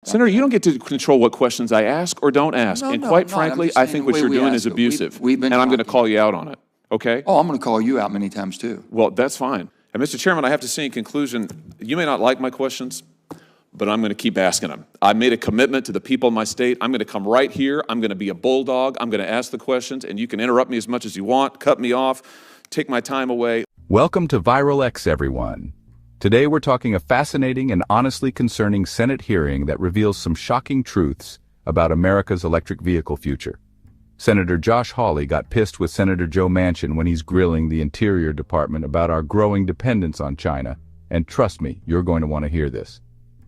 Senator, you don't get to control what questions I ask or don't ask. No, and no, quite I'm not. frankly, I think what you're doing is abusive. We've been and I'm going to talking. call you out on it, okay? Oh, I'm going to call you out many times, too. Well, that's fine. And Mr. Chairman, I have to say in conclusion, you may not like my questions, but I'm going to keep asking them. I made a commitment to the people of my state. I'm going to come right here. I'm going to be a bulldog. I'm going to ask the questions, and you can interrupt me as much as you want, cut me off, take my time away. Welcome to Viral X, everyone. Today we're talking a fascinating and honestly concerning Senate hearing that reveals some shocking truths about America's electric vehicle future. Senator Josh Hawley got pissed with Senator Joe Manchin when he's grilling the Interior Department about our growing dependence on China, and trust me, you're going to want to hear this.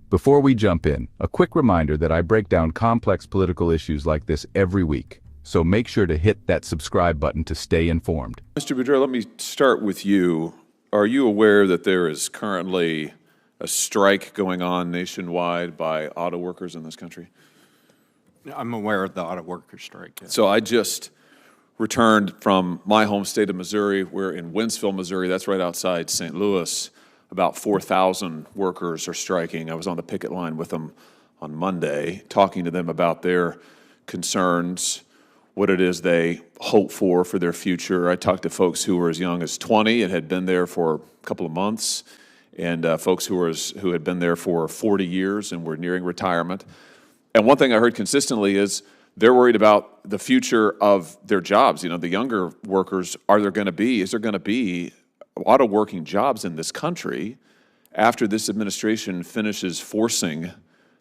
Before we jump in, a quick reminder that I break down complex political issues like this every week, so make sure to hit that subscribe button to stay informed. Mr. Boudreaux, let me start with you. Are you aware that there is currently a strike going on nationwide by auto workers in this country? I'm aware of the auto workers strike. Yeah. So I just returned from my home state of Missouri. We're in Wentzville, Missouri. That's right outside St. Louis. About 4,000 workers are striking. I was on the picket line with them on Monday, talking to them about their concerns, what it is they hope for their future. I talked to folks who were as young as 20 and had been there for a couple of months, and folks who had been there for 40 years and were nearing retirement. And one thing I heard consistently is they're worried about the future of their jobs. You know, the younger workers, is there going to be auto working jobs in this country after this administration finishes forcing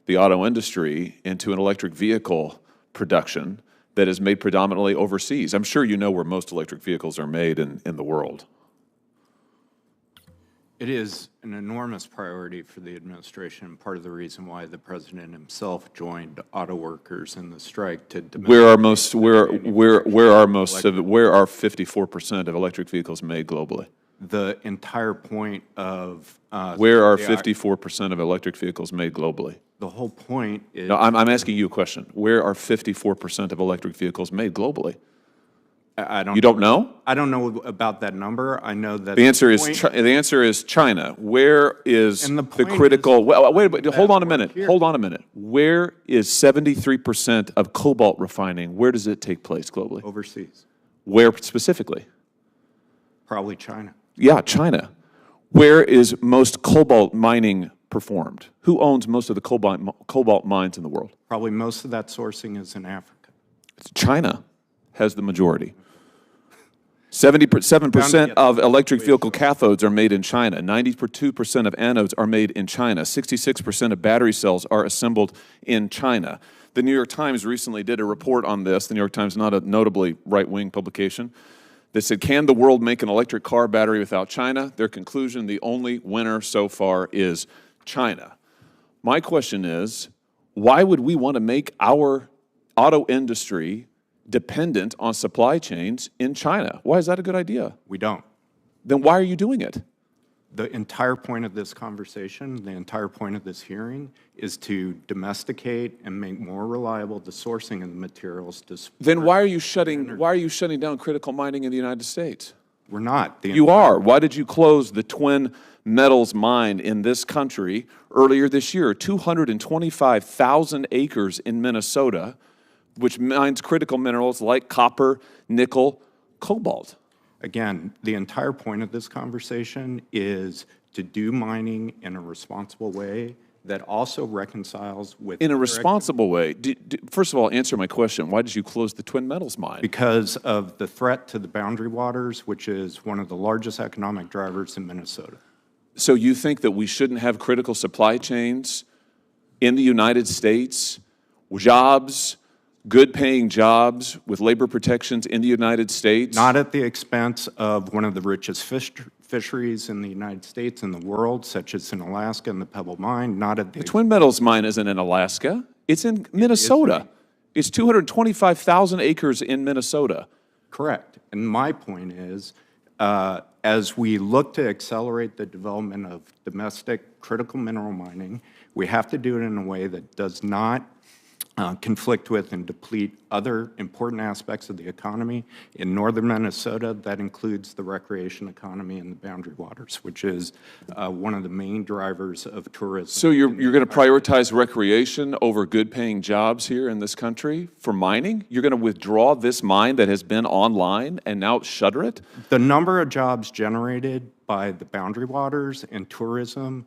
the auto industry into an electric vehicle production that is made predominantly overseas? I'm sure you know where most electric vehicles are made in the world. It is an enormous priority for the administration, part of the reason why the president himself joined auto workers in the strike to where are 54% of electric vehicles made globally? The entire point of where are 54% of electric vehicles made globally? The whole point is... No, I'm asking you a question. Where are 54% of electric vehicles made globally? I don't. You don't know? I don't know about that number. I know that the answer is China. Where is the critical? Wait, hold on a minute. Hold on a minute. Where is 73% of cobalt refining? Where does it take place globally? Overseas. Where specifically? Probably China. Yeah, China. Where is most cobalt mining performed? Who owns most of the cobalt mines in the world? Probably most of that sourcing is in Africa. China has the majority. 77% of electric vehicle cathodes are made in China. 92% of anodes are made in China. 66% of battery cells are assembled in China. The New York Times recently did a report on this. The New York Times, not a notably right-wing publication, that said, can the world make an electric car battery without China? Their conclusion, the only winner so far is China. My question is, why would we want to make our auto industry dependent on supply chains in China? Why is that a good idea? We don't. Then why are you doing it? The entire point of this conversation, the entire point of this hearing is to domesticate and make more reliable the sourcing of the materials to support. Then why are you shutting down critical mining in the United States? We're not. You are. Why did you close the Twin Metals mine in this country earlier this year? 225,000 acres in Minnesota, which mines critical minerals like copper, nickel, cobalt. Again, the entire point of this conversation is to do mining in a responsible way that also reconciles with... In a responsible way? First of all, answer my question. Why did you close the Twin Metals mine? Because of the threat to the boundary waters, which is one of the largest economic drivers in Minnesota. So you think that we shouldn't have critical supply chains in the United States, jobs, good-paying jobs with labor protections in the United States? Not at the expense of one of the richest fisheries in the United States and the world, such as in Alaska and the Pebble Mine. Not at the Twin Metals mine isn't in Alaska. It's in Minnesota. It's 225,000 acres in Minnesota. Correct. And my point is, as we look to accelerate the development of domestic critical mineral mining, we have to do it in a way that does not conflict with and deplete other important aspects of the economy. In northern Minnesota, that includes the recreation economy and the boundary waters, which is one of the main drivers of tourism. So you're going to prioritize recreation over good-paying jobs here in this country for mining? You're going to withdraw this mine that has been online and now shutter it? The number of jobs generated by the boundary waters and tourism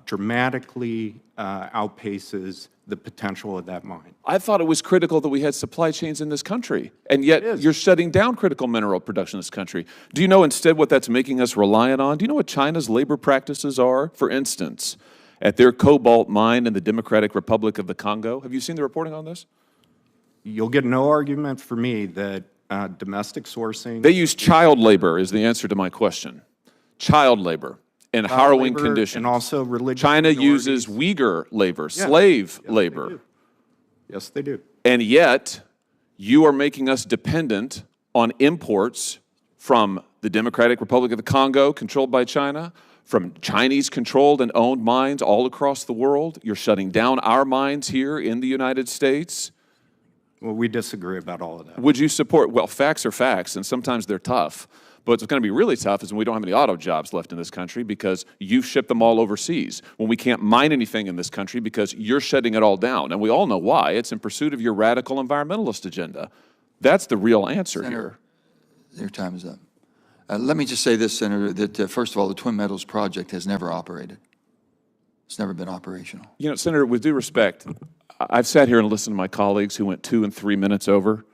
dramatically outpaces the potential of that mine. I thought it was critical that we had supply chains in this country, and yet you're shutting down critical mineral production in this country. Do you know instead what that's making us reliant on? Do you know what China's labor practices are? For instance, at their cobalt mine in the Democratic Republic of the Congo. Have you seen the reporting on this? You'll get no argument for me that domestic sourcing... They use child labor is the answer to my question. Child labor. In harrowing conditions. And also religious China minorities. uses Uyghur labor, slave labor. Yes, they do. And yet, you are making us dependent on imports from the Democratic Republic of the Congo, controlled by China, from Chinese-controlled and owned mines all across the world. You're shutting down our mines here in the United States. Well, we disagree about all of that. Would you support, well, facts are facts, and sometimes they're tough. But what's going to be really tough is when we don't have any auto jobs left in this country because you ship them all overseas, when we can't mine anything in this country because you're shutting it all down. And we all know why. It's in pursuit of your radical environmentalist agenda. That's the real answer Senator, here. Your time is up. Let me just say this, Senator, that first of all, the Twin Metals project has never operated. It's never been operational. You know, Senator, with due respect, I've sat here and listened to my colleagues who went 2 and 3 minutes over.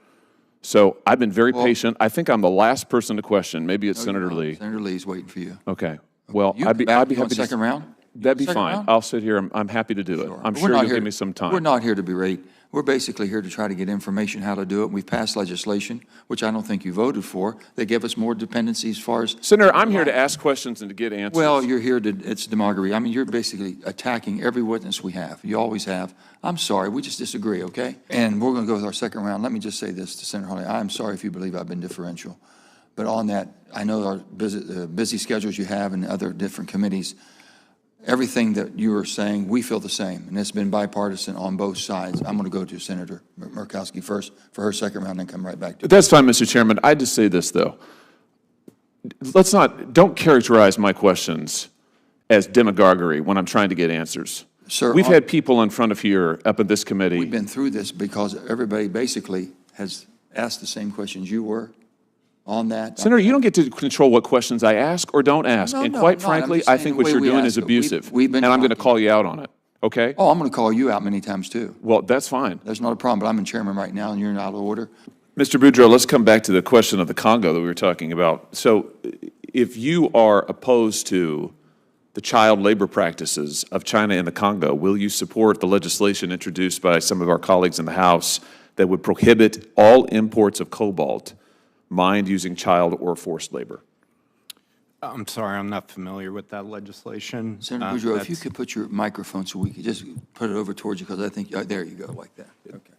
So I've been very patient. I think I'm the last person to question. Maybe it's Senator Lee. Senator Lee's waiting for you. Okay. Well, You I'd be back happy on to. second round? That'd be Second fine. round? I'll sit here. I'm happy to do it. I'm But sure we're not you'll here give me some time. We're not here to berate. We're basically here to try to get information how to do it. We've passed legislation, which I don't think you voted for. They give us more dependency as far as... Senator, I'm here to ask questions and to get answers. Well, you're here to, it's demagoguery. I mean, you're basically attacking every witness we have. You always have. I'm sorry, we just disagree, okay? And we're going to go with our second round. Let me just say this to Senator Hawley. I'm sorry if you believe I've been differential. But on that, I know our busy schedules you have and other different committees. Everything that you are saying, we feel the same, and it's been bipartisan on both sides. I'm going to go to Senator Murkowski first for her second round, then come right back to you. That's fine, Mr. Chairman. I just say this, though. Don't characterize my questions as demagoguery when I'm trying to get answers. Sir, We've had people in front of here up at this committee. We've been through this because everybody basically has asked the same questions you were on that. Senator, you don't get to control what questions I ask or don't ask. No, and no, quite I'm not. I'm frankly, just I saying think the what way you're we doing ask is it. abusive. We've been and I'm going to talking. call you out on it, okay? Oh, I'm going to call you out many times too. Well, that's fine. That's not a problem, but I'm in chairman right now and you're in out of order. Mr. Boudreaux, let's come back to the question of the Congo that we were talking about. So if you are opposed to the child labor practices of China in the Congo, will you support the legislation introduced by some of our colleagues in the House that would prohibit all imports of cobalt mined using child or forced labor? I'm sorry, I'm not familiar with that legislation. Senator Boudreaux, if you could put your microphone so we could just put it over towards you, because I think, there you go, like that. Okay.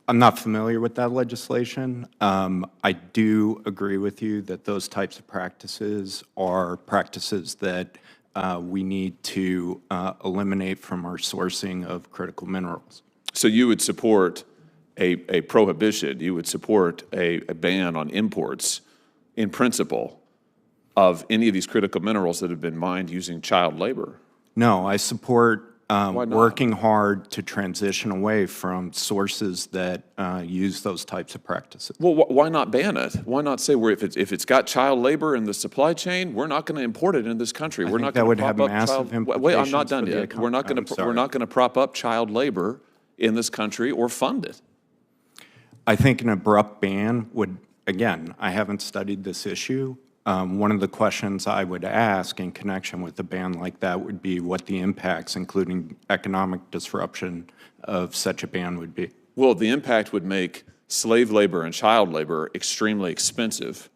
I'm not familiar with that legislation. I do agree with you that those types of practices are practices that we need to eliminate from our sourcing of critical minerals. So you would support a prohibition, you would support a ban on imports in principle of any of these critical minerals that have been mined using child labor? No, I support working hard to transition away from sources that use those types of practices. Well, why not ban it? Why not say if it's got child labor in the supply chain, we're not going to import it in this country. We're not going to prop up child. Wait, I'm not done yet. We're not going to prop up child labor in this country or fund it. I think an abrupt ban would, again, I haven't studied this issue. One of the questions I would ask in connection with a ban like that would be what the impacts, including economic disruption, of such a ban would be. Well, the impact would make slave labor and child labor extremely expensive.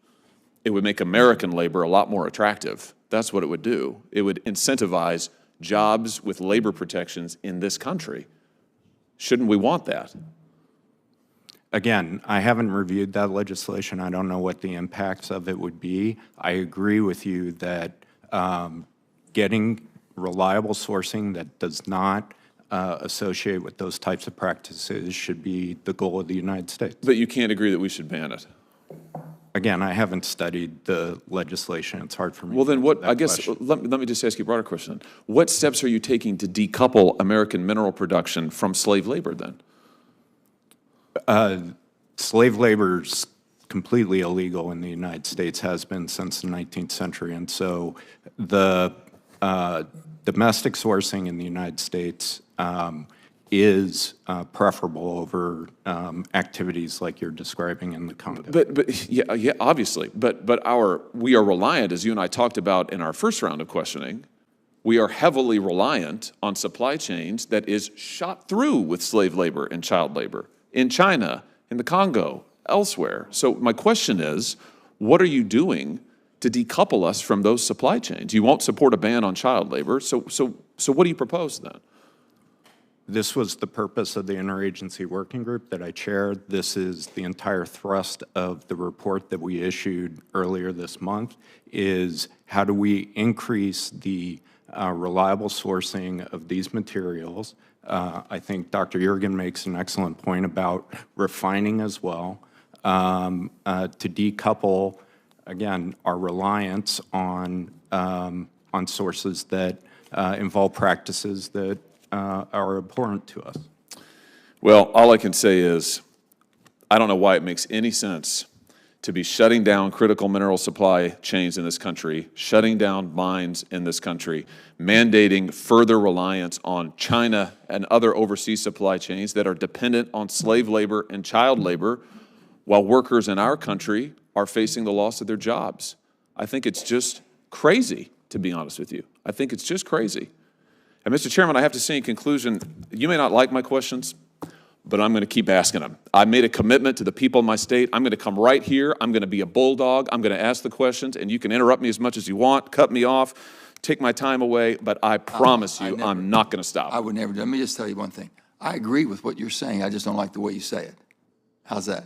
It would make American labor a lot more attractive. That's what it would do. It would incentivize jobs with labor protections in this country. Shouldn't we want that? Again, I haven't reviewed that legislation. I don't know what the impacts of it would be. I agree with you that getting reliable sourcing that does not associated with those types of practices should be the goal of the United States. But you can't agree that we should ban it. Again, I haven't studied the legislation. It's hard for me. Well, to then answer what, that I guess, question. let me just ask you a broader question. What steps are you taking to decouple American mineral production from slave labor then? Slave labor is completely illegal in the United States, has been since the 19th century. And so the domestic sourcing in the United States is preferable over activities like you're describing in the Congo. But yeah, obviously. But we are reliant, as you and I talked about in our first round of questioning, we are heavily reliant on supply chains that is shot through with slave labor and child labor in China, in the Congo, elsewhere. So my question is, what are you doing to decouple us from those supply chains? You won't support a ban on child labor, so what do you propose then? This was the purpose of the interagency working group that I chaired. This is the entire thrust of the report that we issued earlier this month, is how do we increase the reliable sourcing of these materials. I think Dr. Yergin makes an excellent point about refining as well, to decouple, again, our reliance on sources that involve practices that are abhorrent to us. Well, all I can say is, I don't know why it makes any sense to be shutting down critical mineral supply chains in this country, shutting down mines in this country, mandating further reliance on China and other overseas supply chains that are dependent on slave labor and child labor, while workers in our country are facing the loss of their jobs. I think it's just crazy, to be honest with you. I think it's just crazy. And Mr. Chairman, I have to say in conclusion, you may not like my questions, but I'm going to keep asking them. I made a commitment to the people in my state. I'm going to come right here. I'm going to be a bulldog. I'm going to ask the questions, and you can interrupt me as much as you want, cut me off, take my time away, but I promise you I'm not going to stop. I would never do. Let me just tell you one thing. I agree with what you're saying. I just don't like the way you say it. How's that?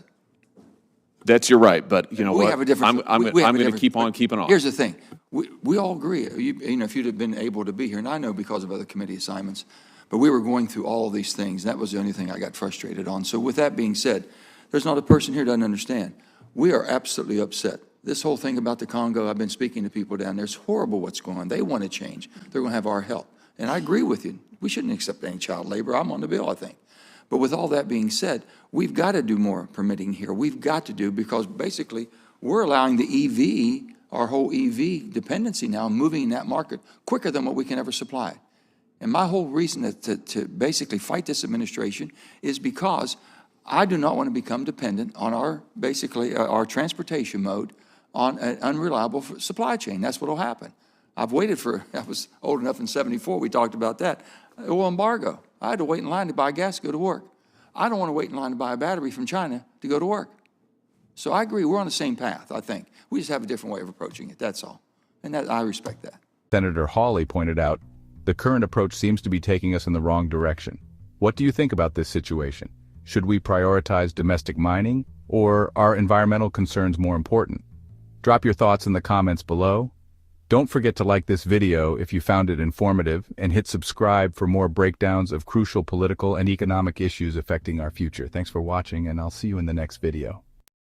That's your right, but you know We what? have a different. I'm we have going a to different- keep on keeping on. Here's the thing. We all agree. You know, if you'd have been able to be here, and I know because of other committee assignments, but we were going through all of these things. That was the only thing I got frustrated on. So with that being said, there's not a person here that doesn't understand. We are absolutely upset. This whole thing about the Congo, I've been speaking to people down there. It's horrible what's going on. They want to change. They're going to have our help. And I agree with you. We shouldn't accept any child labor. I'm on the bill, I think. But with all that being said, we've got to do more permitting here. We've got to do, because basically we're allowing the EV, our whole EV dependency now, moving in that market quicker than what we can ever supply. And my whole reason to basically fight this administration is because I do not want to become dependent on our, basically, our transportation mode on an unreliable supply chain. That's what will happen. I was old enough in '74, we talked about that. Oil embargo. I had to wait in line to buy gas to go to work. I don't want to wait in line to buy a battery from China to go to work. So I agree, we're on the same path, I think. We just have a different way of approaching it, that's all. And I respect that. Senator Hawley pointed out, the current approach seems to be taking us in the wrong direction. What do you think about this situation? Should we prioritize domestic mining, or are environmental concerns more important? Drop your thoughts in the comments below. Don't forget to like this video if you found it informative, and hit subscribe for more breakdowns of crucial political and economic issues affecting our future. Thanks for watching, and I'll see you in the next video.